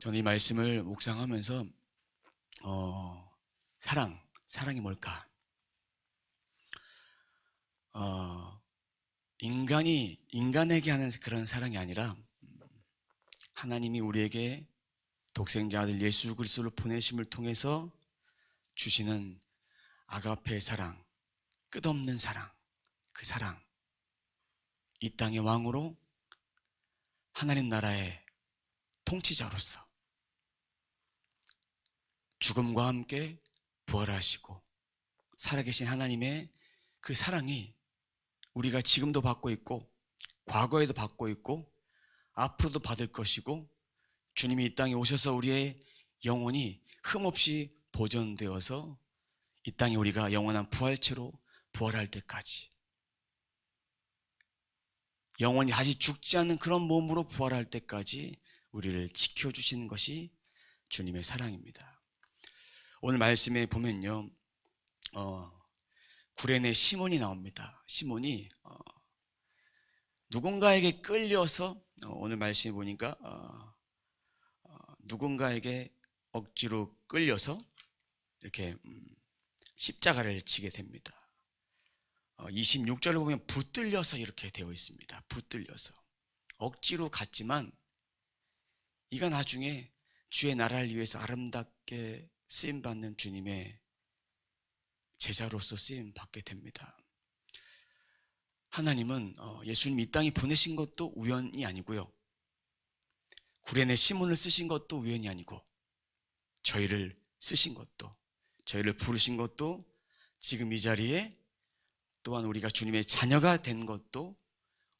저는 이 말씀을 묵상하면서 사랑이 뭘까? 인간에게 하는 그런 사랑이 아니라 하나님이 우리에게 독생자 아들 예수 그리스도를 보내심을 통해서 주시는 아가페의 사랑, 끝없는 사랑, 그 사랑, 이 땅의 왕으로 하나님 나라의 통치자로서 죽음과 함께 부활하시고 살아계신 하나님의 그 사랑이 우리가 지금도 받고 있고 과거에도 받고 있고 앞으로도 받을 것이고, 주님이 이 땅에 오셔서 우리의 영혼이 흠없이 보존되어서 이 땅에 우리가 영원한 부활체로 부활할 때까지, 영원히 다시 죽지 않는 그런 몸으로 부활할 때까지 우리를 지켜주시는 것이 주님의 사랑입니다. 오늘 말씀에 보면요, 구레네 시몬이 나옵니다. 시몬이 누군가에게 끌려서, 오늘 말씀에 보니까 누군가에게 억지로 끌려서 이렇게 십자가를 지게 됩니다. 26절을 보면 붙들려서 이렇게 되어 있습니다. 붙들려서 억지로 갔지만 이가 나중에 주의 나라를 위해서 아름답게 쓰임받는 주님의 제자로서 쓰임받게 됩니다. 하나님은 예수님 이 땅에 보내신 것도 우연이 아니고요, 구레네 시몬을 쓰신 것도 우연이 아니고, 저희를 쓰신 것도, 저희를 부르신 것도, 지금 이 자리에 또한 우리가 주님의 자녀가 된 것도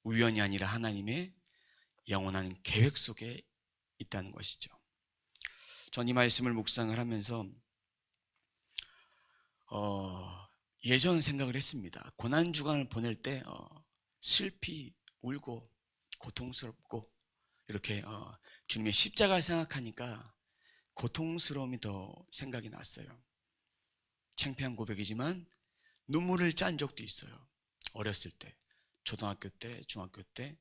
우연이 아니라 하나님의 영원한 계획 속에 있다는 것이죠. 전 이 말씀을 묵상을 하면서 예전 생각을 했습니다. 고난주간을 보낼 때 슬피 울고 고통스럽고 이렇게 주님의 십자가를 생각하니까 고통스러움이 더 생각이 났어요. 창피한 고백이지만 눈물을 짠 적도 있어요. 어렸을 때, 초등학교 때, 중학교 때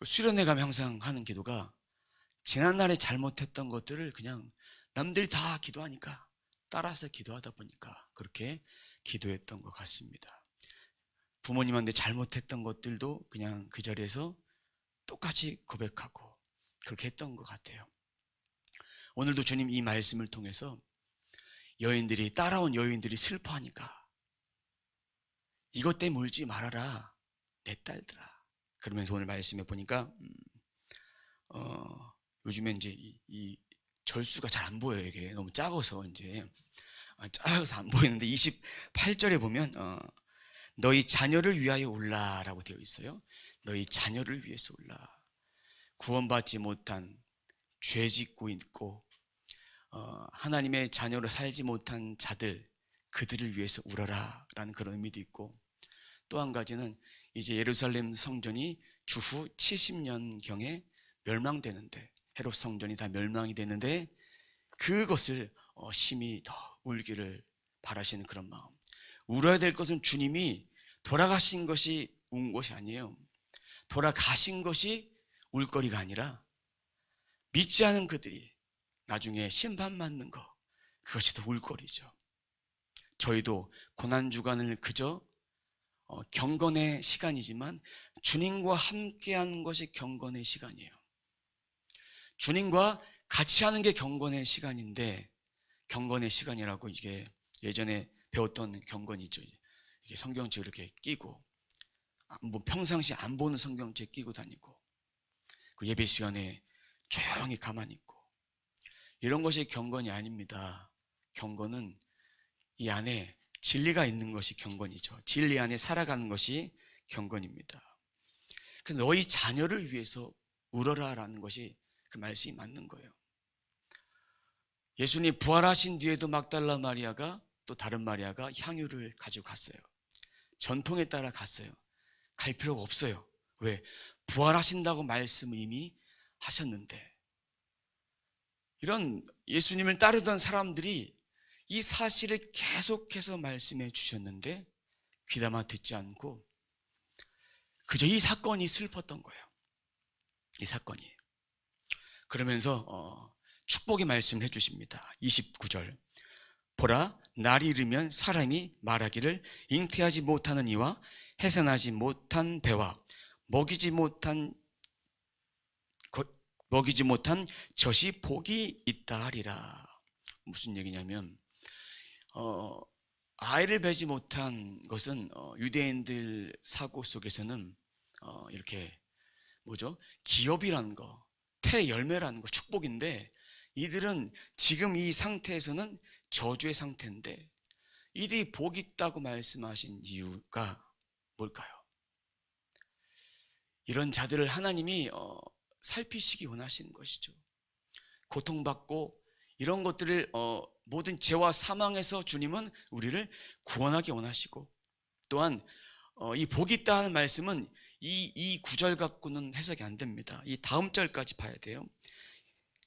수련회 가면 항상 하는 기도가, 지난날에 잘못했던 것들을 그냥 남들이 다 기도하니까 따라서 기도하다 보니까 그렇게 기도했던 것 같습니다. 부모님한테 잘못했던 것들도 그냥 그 자리에서 똑같이 고백하고 그렇게 했던 것 같아요. 오늘도 주님 이 말씀을 통해서 따라온 여인들이 슬퍼하니까 이것 때문에 울지 말아라 내 딸들아, 그러면서 오늘 말씀에 보니까 요즘에 이제 이 절수가 잘 안 보여요. 이게 너무 작아서 안 보이는데 28절에 보면 너희 자녀를 위하여 울라라고 되어 있어요. 너희 자녀를 위해서 울라. 구원받지 못한, 죄 짓고 있고 하나님의 자녀로 살지 못한 자들, 그들을 위해서 울어라 라는 그런 의미도 있고, 또 한 가지는 이제 예루살렘 성전이 주후 70년경에 멸망되는데, 헤롯 성전이 다 멸망이 되는데 그것을 심히 더 울기를 바라시는 그런 마음. 울어야 될 것은 주님이 돌아가신 것이 운 것이 아니에요. 돌아가신 것이 울거리가 아니라 믿지 않은 그들이 나중에 심판받는 것, 그것이 더 울거리죠. 저희도 고난주간을 그저 경건의 시간이지만 주님과 함께하는 것이 경건의 시간이에요. 주님과 같이 하는 게 경건의 시간인데, 경건의 시간이라고 이게 예전에 배웠던 경건이죠. 이게 성경책 이렇게 끼고, 뭐 평상시 안 보는 성경책 끼고 다니고, 그 예배 시간에 조용히 가만히 있고, 이런 것이 경건이 아닙니다. 경건은 이 안에 진리가 있는 것이 경건이죠. 진리 안에 살아가는 것이 경건입니다. 그래서 너희 자녀를 위해서 울어라 라는 것이 그 말씀이 맞는 거예요. 예수님 부활하신 뒤에도 막달라 마리아가, 또 다른 마리아가 향유를 가지고 갔어요. 전통에 따라 갔어요. 갈 필요가 없어요. 왜? 부활하신다고 말씀을 이미 하셨는데. 이런 예수님을 따르던 사람들이 이 사실을 계속해서 말씀해 주셨는데 귀담아 듣지 않고 그저 이 사건이 슬펐던 거예요. 이 사건이. 그러면서 축복의 말씀을 해주십니다. 29절. 보라, 날이 이르면 사람이 말하기를 잉태하지 못하는 이와 해산하지 못한 배와 먹이지 못한 젖이 복이 있다 하리라. 무슨 얘기냐면 아이를 배지 못한 것은 유대인들 사고 속에서는 이렇게 기업이라는 거, 태열매라는 거, 축복인데, 이들은 지금 이 상태에서는 저주의 상태인데 이들이 복이 있다고 말씀하신 이유가 뭘까요? 이런 자들을 하나님이 살피시기 원하시는 것이죠. 고통받고 이런 것들을 모든 죄와 사망에서 주님은 우리를 구원하기 원하시고, 또한 이 복이 있다 하는 말씀은 이 구절 갖고는 해석이 안 됩니다. 이 다음 절까지 봐야 돼요.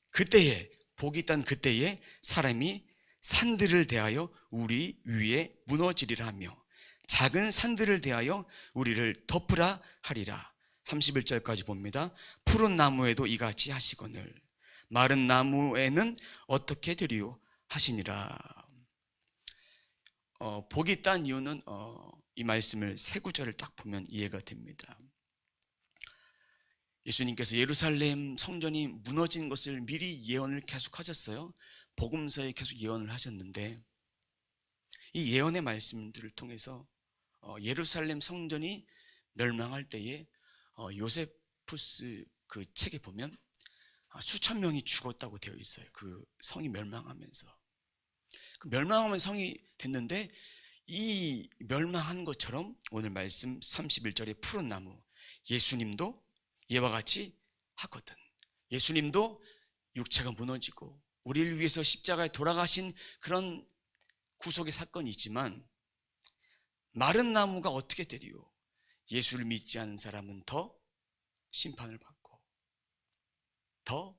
그때에, 복이 있다는 그때에 사람이 산들을 대하여 우리 위에 무너지리라 하며 작은 산들을 대하여 우리를 덮으라 하리라. 31절까지 봅니다. 푸른 나무에도 이같이 하시거늘 마른 나무에는 어떻게 되리요 하시니라. 복이 있다는 이유는 이 말씀을 세 구절을 딱 보면 이해가 됩니다. 예수님께서 예루살렘 성전이 무너진 것을 미리 예언을 계속 하셨어요. 복음서에 계속 예언을 하셨는데, 이 예언의 말씀들을 통해서 예루살렘 성전이 멸망할 때에 요세푸스 그 책에 보면 수천 명이 죽었다고 되어 있어요. 그 성이 멸망하면서. 그 멸망하면 성이 됐는데, 이 멸망한 것처럼 오늘 말씀 31절에 푸른 나무, 예수님도 이와 같이 하거든. 예수님도 육체가 무너지고 우리를 위해서 십자가에 돌아가신 그런 구속의 사건이 있지만, 마른 나무가 어떻게 되리요? 예수를 믿지 않는 사람은 더 심판을 받고 더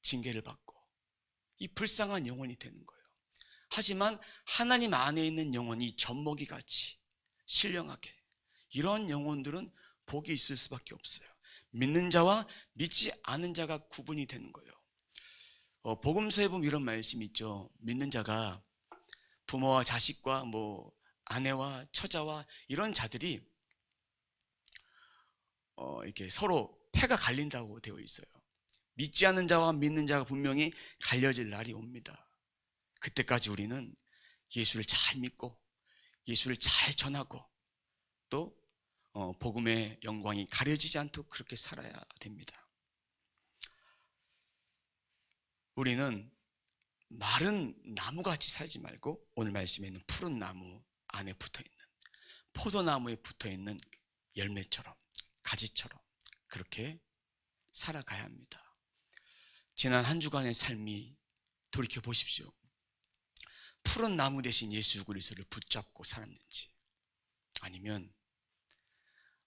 징계를 받고 이 불쌍한 영혼이 되는 거예요. 하지만 하나님 안에 있는 영혼이 젖먹이 같이 신령하게, 이런 영혼들은 복이 있을 수밖에 없어요. 믿는 자와 믿지 않은 자가 구분이 되는 거예요. 복음서에 보면 이런 말씀이 있죠. 믿는 자가 부모와 자식과 아내와 처자와 이런 자들이 이렇게 서로 패가 갈린다고 되어 있어요. 믿지 않는 자와 믿는 자가 분명히 갈려질 날이 옵니다. 그때까지 우리는 예수를 잘 믿고 예수를 잘 전하고 또 복음의 영광이 가려지지 않도록 그렇게 살아야 됩니다. 우리는 마른 나무같이 살지 말고 오늘 말씀에는 푸른 나무 안에 붙어있는, 포도나무에 붙어있는 열매처럼, 가지처럼 그렇게 살아가야 합니다. 지난 한 주간의 삶이 돌이켜 보십시오. 푸른 나무 대신 예수 그리스도를 붙잡고 살았는지, 아니면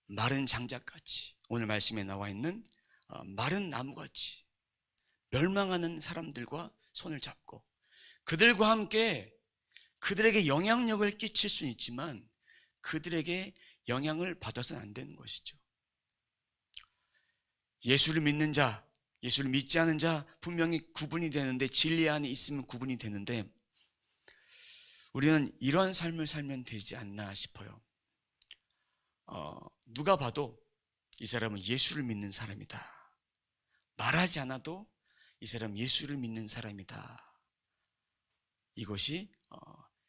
마른 장작같이, 오늘 말씀에 나와 있는 마른 나무같이 멸망하는 사람들과 손을 잡고 그들과 함께 그들에게 영향력을 끼칠 수는 있지만 그들에게 영향을 받아서는 안 되는 것이죠. 예수를 믿는 자, 예수를 믿지 않은 자 분명히 구분이 되는데, 진리 안에 있으면 구분이 되는데, 우리는 이런 삶을 살면 되지 않나 싶어요. 누가 봐도 이 사람은 예수를 믿는 사람이다, 말하지 않아도 이 사람은 예수를 믿는 사람이다, 이것이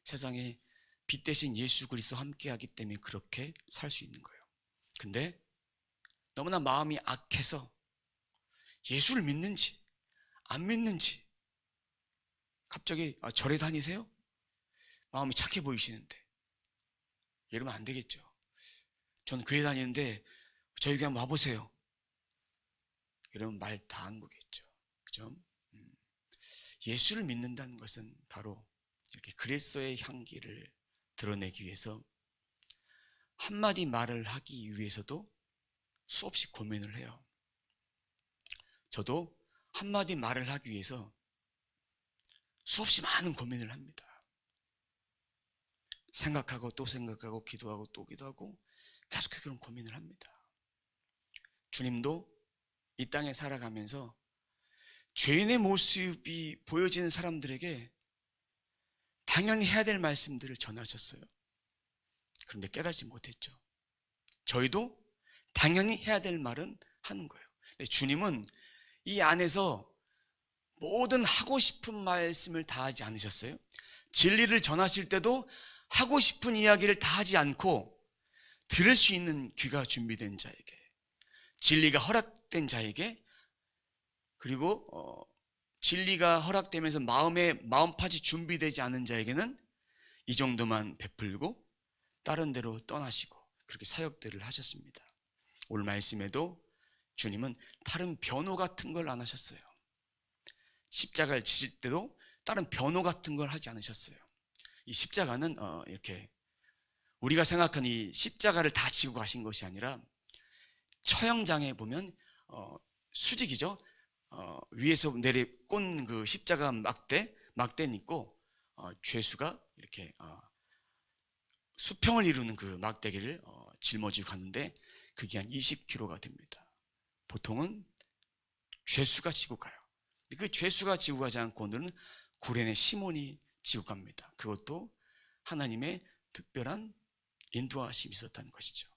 세상에 빛 대신 예수 그리스도와 함께하기 때문에 그렇게 살 수 있는 거예요. 근데 너무나 마음이 악해서 예수를 믿는지 안 믿는지, 갑자기 절에 다니세요? 마음이 착해 보이시는데 이러면 안 되겠죠. 전 교회 다니는데 저희 교회 한번 와보세요, 이러면 말 다 한 거겠죠. 그죠? 예수를 믿는다는 것은 바로 이렇게 그리스도의 향기를 드러내기 위해서 한마디 말을 하기 위해서도 수없이 고민을 해요. 저도 한마디 말을 하기 위해서 수없이 많은 고민을 합니다. 생각하고 또 생각하고 기도하고 또 기도하고 계속 그런 고민을 합니다. 주님도 이 땅에 살아가면서 죄인의 모습이 보여지는 사람들에게 당연히 해야 될 말씀들을 전하셨어요. 그런데 깨닫지 못했죠. 저희도 당연히 해야 될 말은 하는 거예요. 주님은 이 안에서 모든 하고 싶은 말씀을 다 하지 않으셨어요? 진리를 전하실 때도 하고 싶은 이야기를 다 하지 않고 들을 수 있는 귀가 준비된 자에게, 진리가 허락된 자에게, 그리고 진리가 허락되면서 마음팥이 준비되지 않은 자에게는 이 정도만 베풀고 다른 데로 떠나시고 그렇게 사역들을 하셨습니다. 오늘 말씀에도 주님은 다른 변호 같은 걸 안 하셨어요. 십자가를 지실 때도 다른 변호 같은 걸 하지 않으셨어요. 이 십자가는 이렇게 우리가 생각하는 이 십자가를 다 지고 가신 것이 아니라, 처형장에 보면 수직이죠. 위에서 내려 꼰 그 십자가 막대는 있고, 죄수가 이렇게 수평을 이루는 그 막대기를 짊어지고 가는데 그게 한 20kg가 됩니다. 보통은 죄수가 지고 가요. 그 죄수가 지고 가지 않고 오늘은 구레네 시몬이 지고 갑니다. 그것도 하나님의 특별한 인도하심이 있었다는 것이죠.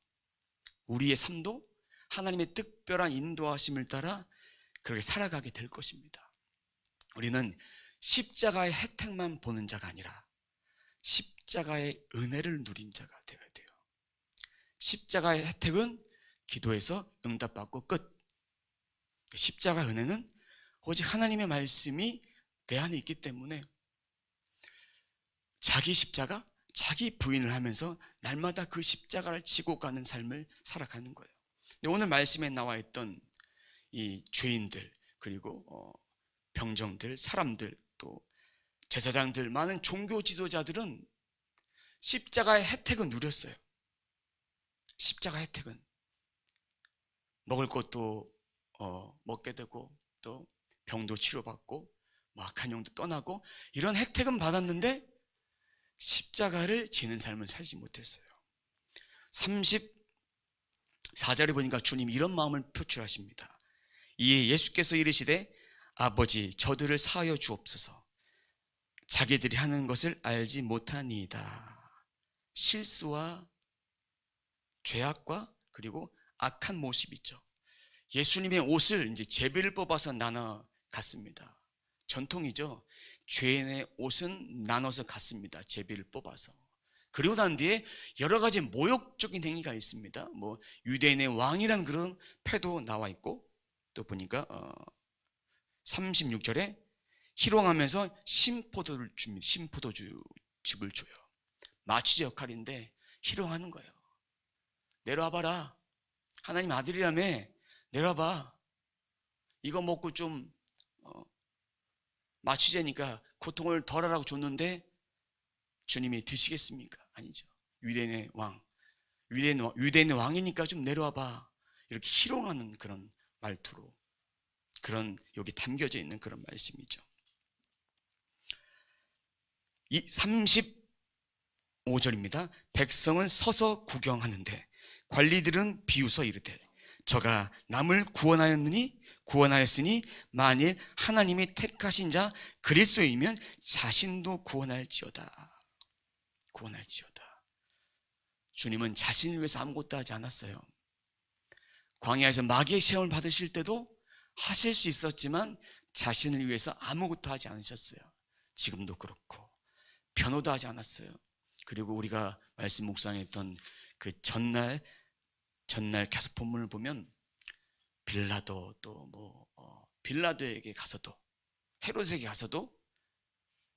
우리의 삶도 하나님의 특별한 인도하심을 따라 그렇게 살아가게 될 것입니다. 우리는 십자가의 혜택만 보는 자가 아니라 십자가의 은혜를 누린 자가 되어야 돼요. 십자가의 혜택은 기도해서 응답받고 끝. 십자가 은혜는 오직 하나님의 말씀이 내 안에 있기 때문에 자기 십자가, 자기 부인을 하면서 날마다 그 십자가를 지고 가는 삶을 살아가는 거예요. 오늘 말씀에 나와 있던 이 죄인들, 그리고 병정들, 사람들, 또 제사장들, 많은 종교 지도자들은 십자가의 혜택은 누렸어요. 십자가 혜택은 먹을 것도 먹게 되고, 또 병도 치료받고, 악한 영도 떠나고, 이런 혜택은 받았는데 십자가를 지는 삶을 살지 못했어요. 34절에 보니까 주님이 이런 마음을 표출하십니다. 이에 예수께서 이르시되 아버지 저들을 사하여 주옵소서, 자기들이 하는 것을 알지 못하니이다. 실수와 죄악과 그리고 악한 모습이 있죠. 예수님의 옷을 이제 제비를 뽑아서 나눠 갔습니다. 전통이죠. 죄인의 옷은 나눠서 갔습니다. 제비를 뽑아서. 그리고 난 뒤에 여러 가지 모욕적인 행위가 있습니다. 유대인의 왕이라는 그런 패도 나와 있고, 또 보니까 36절에 희롱하면서 심포도를 줍니다. 심포도즙을 줘요. 마취제 역할인데 희롱하는 거예요. 내려와봐라. 하나님 아들이라며 내려와봐. 이거 먹고 좀 마취제니까 고통을 덜하라고 줬는데 주님이 드시겠습니까? 아니죠. 유대인의 왕, 유대인의 왕이니까 좀 내려와봐. 이렇게 희롱하는 그런 말투로, 그런 여기 담겨져 있는 그런 말씀이죠. 이 35절입니다. 백성은 서서 구경하는데 관리들은 비웃어 이르되 저가 남을 구원하였으니 만일 하나님이 택하신 자 그리스도이면 자신도 구원할지어다. 주님은 자신을 위해서 아무것도 하지 않았어요. 광야에서 마귀의 시험을 받으실 때도 하실 수 있었지만 자신을 위해서 아무것도 하지 않으셨어요. 지금도 그렇고 변호도 하지 않았어요. 그리고 우리가 말씀 묵상했던 그 전날 계속 본문을 보면 빌라도, 또 빌라도에게 가서도, 헤롯에게 가서도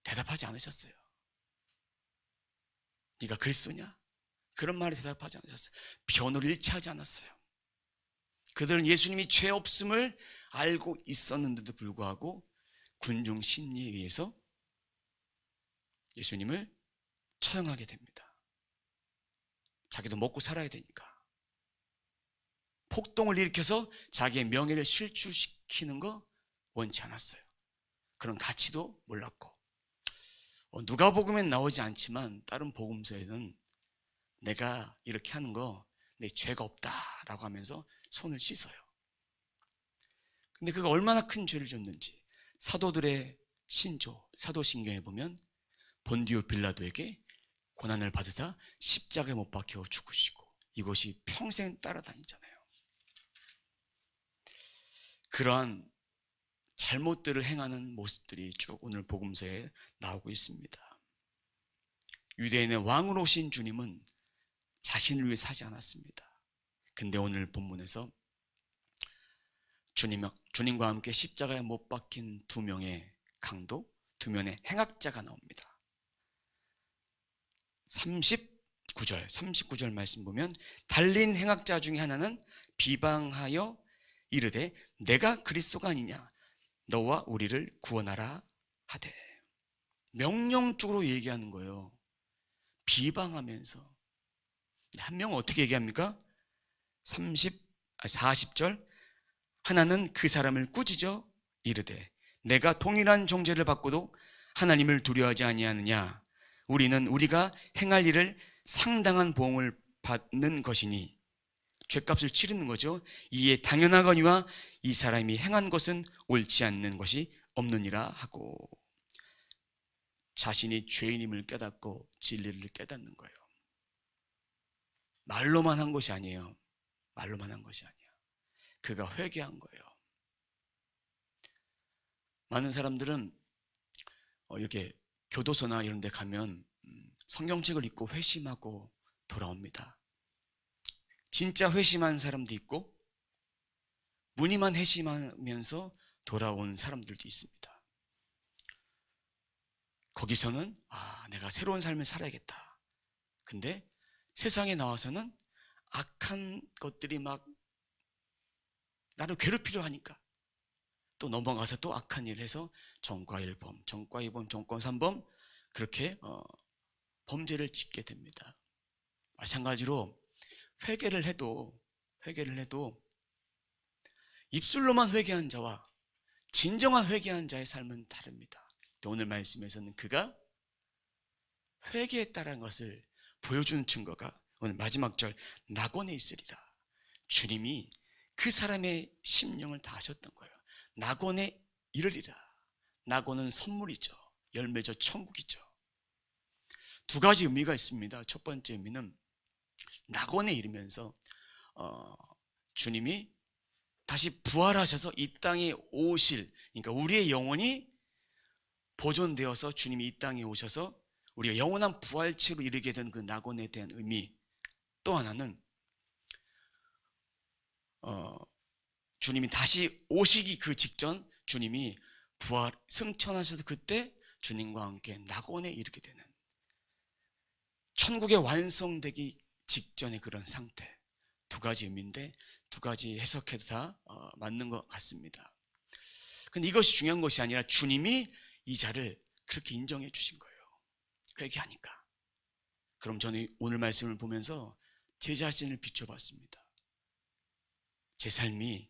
대답하지 않으셨어요. 네가 그리스도냐? 그런 말에 대답하지 않으셨어요. 변호를 일치하지 않았어요. 그들은 예수님이 죄 없음을 알고 있었는데도 불구하고 군중 심리에 의해서 예수님을 처형하게 됩니다. 자기도 먹고 살아야 되니까. 폭동을 일으켜서 자기의 명예를 실추시키는 거 원치 않았어요. 그런 가치도 몰랐고, 누가복음엔 나오지 않지만 다른 복음서에는 내가 이렇게 하는 거 내 죄가 없다라고 하면서 손을 씻어요. 근데 그가 얼마나 큰 죄를 졌는지, 사도들의 신조, 사도신경에 보면 본디오 빌라도에게 고난을 받으사 십자가에 못 박혀 죽으시고 이것이 평생 따라다니잖아요. 그러한 잘못들을 행하는 모습들이 쭉 오늘 복음서에 나오고 있습니다. 유대인의 왕으로 오신 주님은 자신을 위해 사지 않았습니다. 근데 오늘 본문에서 주님과 함께 십자가에 못 박힌 두 명의 강도, 두 명의 행악자가 나옵니다. 39절 말씀 보면 달린 행악자 중에 하나는 비방하여 이르되 내가 그리스도가 아니냐 너와 우리를 구원하라 하되. 명령적으로 얘기하는 거예요. 비방하면서. 한 명은 어떻게 얘기합니까? 40절 하나는 그 사람을 꾸짖어 이르되 내가 동일한 정죄를 받고도 하나님을 두려워하지 아니하느냐 우리는 우리가 행할 일을 상당한 보응을 받는 것이니 죗값을 치르는 거죠. 이에 당연하거니와 이 사람이 행한 것은 옳지 않는 것이 없느니라 하고 자신이 죄인임을 깨닫고 진리를 깨닫는 거예요. 말로만 한 것이 아니에요. 말로만 한 것이 아니야. 그가 회개한 거예요. 많은 사람들은 이렇게 교도소나 이런 데 가면 성경책을 읽고 회심하고 돌아옵니다. 진짜 회심한 사람도 있고 무늬만 회심하면서 돌아온 사람들도 있습니다. 거기서는 내가 새로운 삶을 살아야겠다. 근데 세상에 나와서는 악한 것들이 막 나를 괴롭히려 하니까 또 넘어가서 또 악한 일을 해서 전과 1범, 전과 2범, 전과 3범 그렇게 범죄를 짓게 됩니다. 마찬가지로 회개를 해도 입술로만 회개한 자와 진정한 회개한 자의 삶은 다릅니다. 오늘 말씀에서는 그가 회개했다는 것을 보여주는 증거가 오늘 마지막 절 낙원에 있으리라. 주님이 그 사람의 심령을 다 아셨던 거예요. 낙원에 이르리라. 낙원은 선물이죠. 열매죠. 천국이죠. 두 가지 의미가 있습니다. 첫 번째 의미는 낙원에 이르면서 주님이 다시 부활하셔서 이 땅에 오실, 그러니까 우리의 영혼이 보존되어서 주님이 이 땅에 오셔서 우리가 영원한 부활체로 이르게 된 그 낙원에 대한 의미. 또 하나는 주님이 다시 오시기 그 직전 주님이 부활 승천하셔서 그때 주님과 함께 낙원에 이르게 되는 천국의 완성되기 직전의 그런 상태. 두 가지 의미인데 두 가지 해석해도 다 맞는 것 같습니다. 근데 이것이 중요한 것이 아니라 주님이 이 자를 그렇게 인정해 주신 거예요. 회개하니까. 그럼 저는 오늘 말씀을 보면서 제 자신을 비춰봤습니다. 제 삶이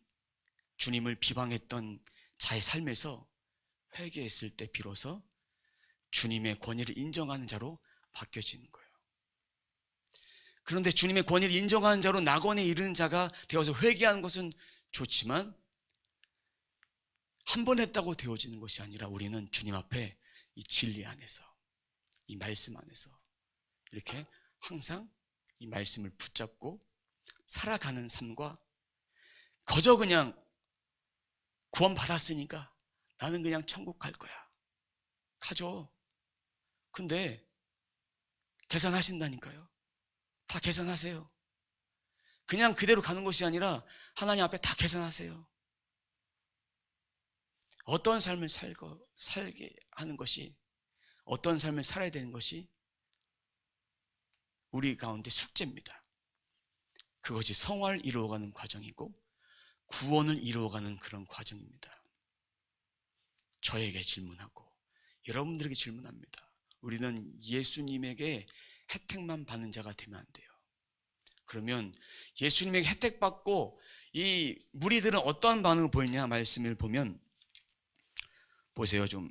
주님을 비방했던 자의 삶에서 회개했을 때 비로소 주님의 권위를 인정하는 자로 바뀌어지는 거예요. 그런데 주님의 권위를 인정하는 자로 낙원에 이르는 자가 되어서 회개하는 것은 좋지만 한 번 했다고 되어지는 것이 아니라 우리는 주님 앞에 이 진리 안에서 이 말씀 안에서 이렇게 항상 이 말씀을 붙잡고 살아가는 삶과 거저 그냥 구원 받았으니까 나는 그냥 천국 갈 거야. 가죠. 근데 계산하신다니까요. 다 계산하세요. 그냥 그대로 가는 것이 아니라 하나님 앞에 다 계산하세요. 어떤 삶을 살게 하는 것이, 어떤 삶을 살아야 되는 것이 우리 가운데 숙제입니다. 그것이 성화를 이루어가는 과정이고 구원을 이루어가는 그런 과정입니다. 저에게 질문하고 여러분들에게 질문합니다. 우리는 예수님에게 혜택만 받는 자가 되면 안 돼요. 그러면 예수님에게 혜택 받고 이 무리들은 어떠한 반응을 보였냐 말씀을 보면 보세요. 좀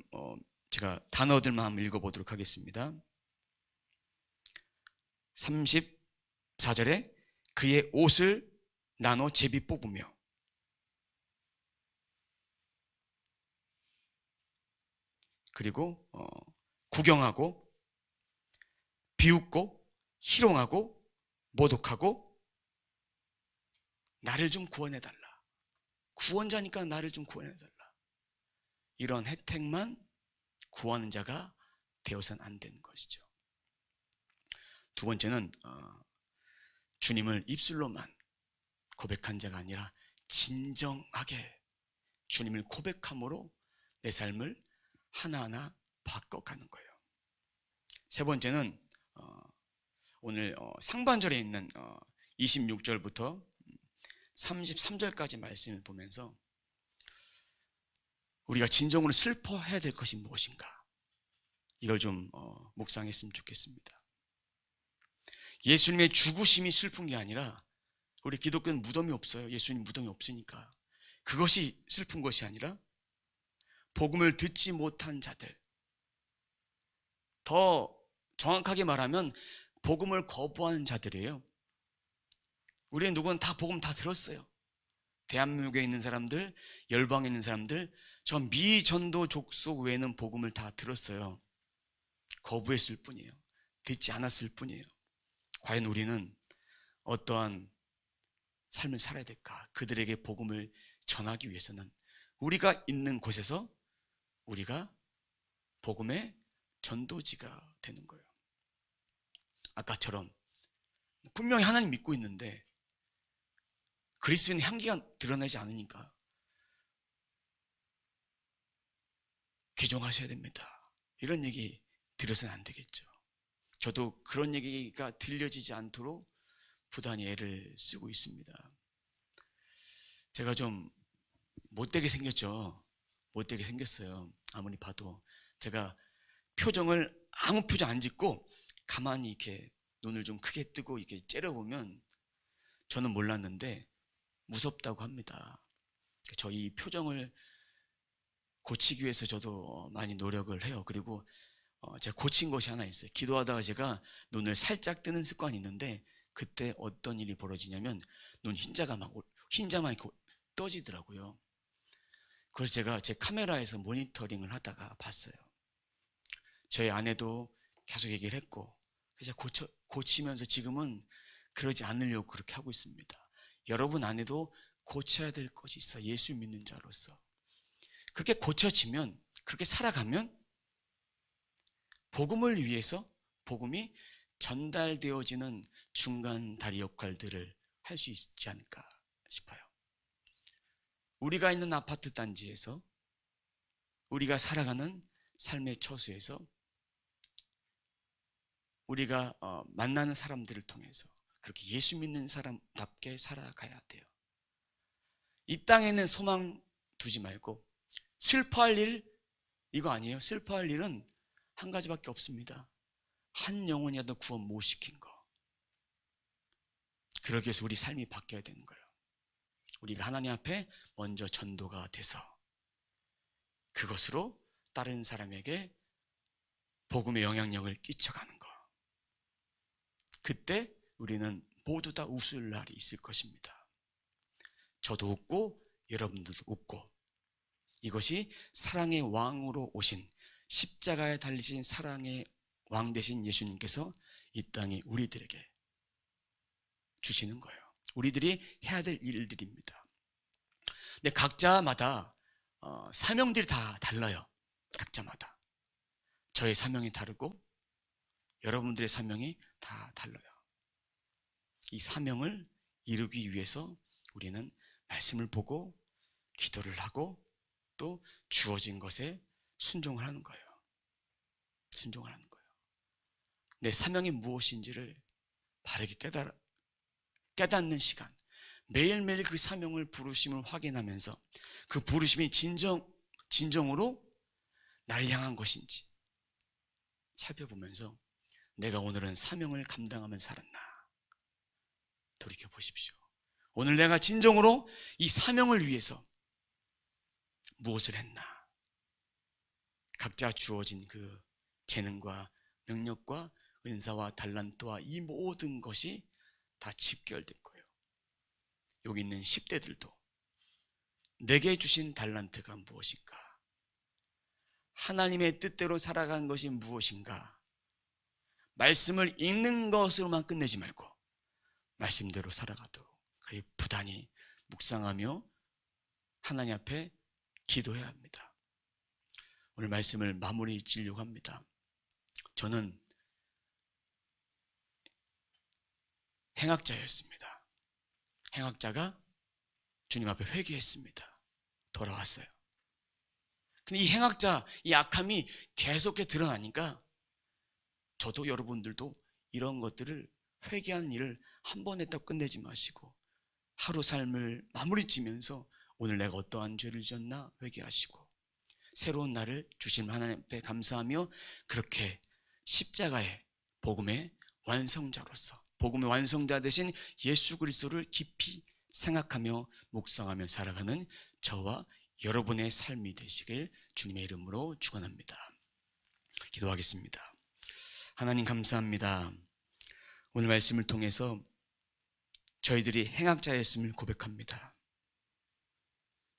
제가 단어들만 한번 읽어보도록 하겠습니다. 34절에 그의 옷을 나눠 제비 뽑으며 그리고 구경하고 비웃고 희롱하고 모독하고 나를 좀 구원해달라. 구원자니까 나를 좀 구원해달라. 이런 혜택만 구하는 자가 되어서는 안 되는 것이죠. 두 번째는 주님을 입술로만 고백한 자가 아니라 진정하게 주님을 고백함으로 내 삶을 하나하나 바꿔가는 거예요. 세 번째는 오늘 상반절에 있는 26절부터 33절까지 말씀을 보면서 우리가 진정으로 슬퍼해야 될 것이 무엇인가, 이걸 좀 묵상했으면 좋겠습니다. 예수님의 죽으심이 슬픈 게 아니라, 우리 기독교는 무덤이 없어요. 예수님 무덤이 없으니까. 그것이 슬픈 것이 아니라 복음을 듣지 못한 자들, 더 정확하게 말하면 복음을 거부하는 자들이에요. 우리 누구는 다 복음 다 들었어요. 대한민국에 있는 사람들, 열방에 있는 사람들, 저 미전도 족속 외에는 복음을 다 들었어요. 거부했을 뿐이에요. 듣지 않았을 뿐이에요. 과연 우리는 어떠한 삶을 살아야 될까? 그들에게 복음을 전하기 위해서는 우리가 있는 곳에서 우리가 복음의 전도지가 되는 거예요. 아까처럼 분명히 하나님 믿고 있는데 그리스도인의 향기가 드러나지 않으니까 개종하셔야 됩니다. 이런 얘기 들어서는 안 되겠죠. 저도 그런 얘기가 들려지지 않도록 부단히 애를 쓰고 있습니다. 제가 좀 못되게 생겼죠. 못되게 생겼어요. 아무리 봐도. 제가 표정을 아무 표정 안 짓고 가만히 이렇게 눈을 좀 크게 뜨고 이렇게 째려보면 저는 몰랐는데 무섭다고 합니다. 저 이 표정을 고치기 위해서 저도 많이 노력을 해요. 그리고 제가 고친 것이 하나 있어요. 기도하다가 제가 눈을 살짝 뜨는 습관이 있는데 그때 어떤 일이 벌어지냐면 눈 흰자만 이렇게 떠지더라고요. 그래서 제가 제 카메라에서 모니터링을 하다가 봤어요. 저희 아내도 계속 얘기를 했고, 그래서 고치면서 지금은 그러지 않으려고 그렇게 하고 있습니다. 여러분 안에도 고쳐야 될 것이 있어. 예수 믿는 자로서 그렇게 고쳐지면, 그렇게 살아가면 복음을 위해서 복음이 전달되어지는 중간 다리 역할들을 할 수 있지 않을까 싶어요. 우리가 있는 아파트 단지에서, 우리가 살아가는 삶의 처소에서, 우리가 만나는 사람들을 통해서 그렇게 예수 믿는 사람답게 살아가야 돼요. 이 땅에는 소망 두지 말고, 슬퍼할 일 이거 아니에요. 슬퍼할 일은 한 가지밖에 없습니다. 한 영혼이라도 구원 못 시킨 거. 그러기 위해서 우리 삶이 바뀌어야 되는 거예요. 우리가 하나님 앞에 먼저 전도가 돼서 그것으로 다른 사람에게 복음의 영향력을 끼쳐가는 거. 그때 우리는 모두 다 웃을 날이 있을 것입니다. 저도 웃고 여러분들도 웃고, 이것이 사랑의 왕으로 오신, 십자가에 달리신 사랑의 왕 되신 예수님께서 이 땅에 우리들에게 주시는 거예요. 우리들이 해야 될 일들입니다. 근데 각자마다 사명들이 다 달라요. 각자마다 저의 사명이 다르고 여러분들의 사명이 다 달라요. 이 사명을 이루기 위해서 우리는 말씀을 보고 기도를 하고 또 주어진 것에 순종을 하는 거예요. 순종을 하는 거예요. 내 사명이 무엇인지를 바르게 깨닫는 시간, 매일매일 그 사명을, 부르심을 확인하면서 그 부르심이 진정으로 나를 향한 것인지 살펴보면서 내가 오늘은 사명을 감당하면서 살았나 돌이켜보십시오. 오늘 내가 진정으로 이 사명을 위해서 무엇을 했나. 각자 주어진 그 재능과 능력과 은사와 달란트와 이 모든 것이 다 집결될 거예요. 여기 있는 10대들도 내게 주신 달란트가 무엇인가, 하나님의 뜻대로 살아가는 것이 무엇인가? 말씀을 읽는 것으로만 끝내지 말고 말씀대로 살아가도록 부단히 묵상하며 하나님 앞에 기도해야 합니다. 오늘 말씀을 마무리 지으려고 합니다. 저는 행악자였습니다. 행악자가 주님 앞에 회개했습니다. 돌아왔어요. 근데 이 행악자, 이 악함이 계속해 드러나니까 저도 여러분들도 이런 것들을 회개하는 일을 한 번 했다고 끝내지 마시고 하루 삶을 마무리 지면서 오늘 내가 어떠한 죄를 지었나 회개하시고 새로운 날을 주신 하나님 앞에 감사하며 그렇게 십자가의 복음의 완성자로서 복음의 완성자 되신 예수 그리스도를 깊이 생각하며 묵상하며 살아가는 저와 여러분의 삶이 되시길 주님의 이름으로 축원합니다. 기도하겠습니다. 하나님 감사합니다. 오늘 말씀을 통해서 저희들이 행악자였음을 고백합니다.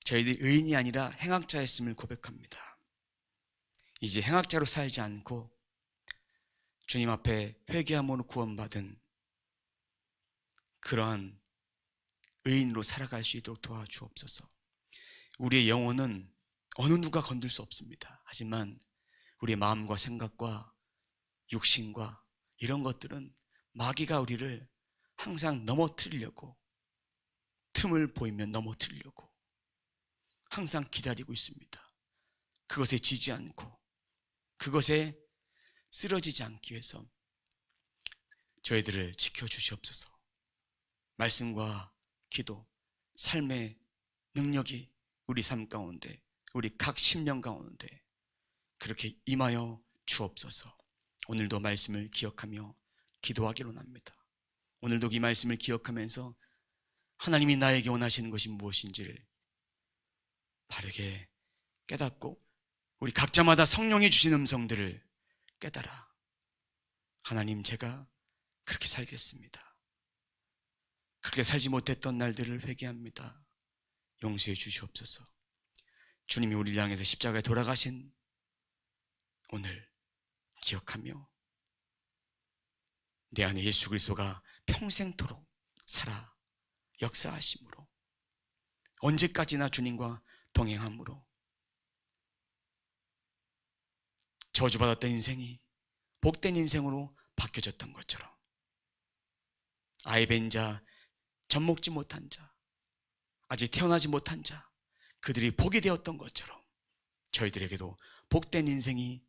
저희들이 의인이 아니라 행악자였음을 고백합니다. 이제 행악자로 살지 않고 주님 앞에 회개함으로 구원받은 그러한 의인으로 살아갈 수 있도록 도와주옵소서. 우리의 영혼은 어느 누가 건들 수 없습니다. 하지만 우리의 마음과 생각과 육신과 이런 것들은 마귀가 우리를 항상 넘어뜨리려고, 틈을 보이면 넘어뜨리려고 항상 기다리고 있습니다. 그것에 지지 않고 그것에 쓰러지지 않기 위해서 저희들을 지켜주시옵소서. 말씀과 기도, 삶의 능력이 우리 삶 가운데, 우리 각 심령 가운데 그렇게 임하여 주옵소서. 오늘도 말씀을 기억하며 기도하기로 합니다. 오늘도 이 말씀을 기억하면서 하나님이 나에게 원하시는 것이 무엇인지를 바르게 깨닫고 우리 각자마다 성령이 주신 음성들을 깨달아 하나님, 제가 그렇게 살겠습니다. 그렇게 살지 못했던 날들을 회개합니다. 용서해 주시옵소서. 주님이 우리를 향해서 십자가에 돌아가신 오늘 기억하며 내 안에 예수 그리스도가 평생토록 살아 역사하심으로 언제까지나 주님과 동행함으로 저주받았던 인생이 복된 인생으로 바뀌어졌던 것처럼 아이 뵌 자, 젖 먹지 못한 자, 아직 태어나지 못한 자, 그들이 복이 되었던 것처럼 저희들에게도 복된 인생이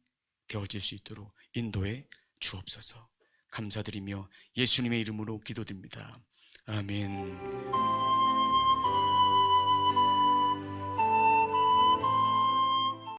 되어질 수 있도록 인도해 주옵소서. 감사드리며 예수님의 이름으로 기도드립니다. 아멘.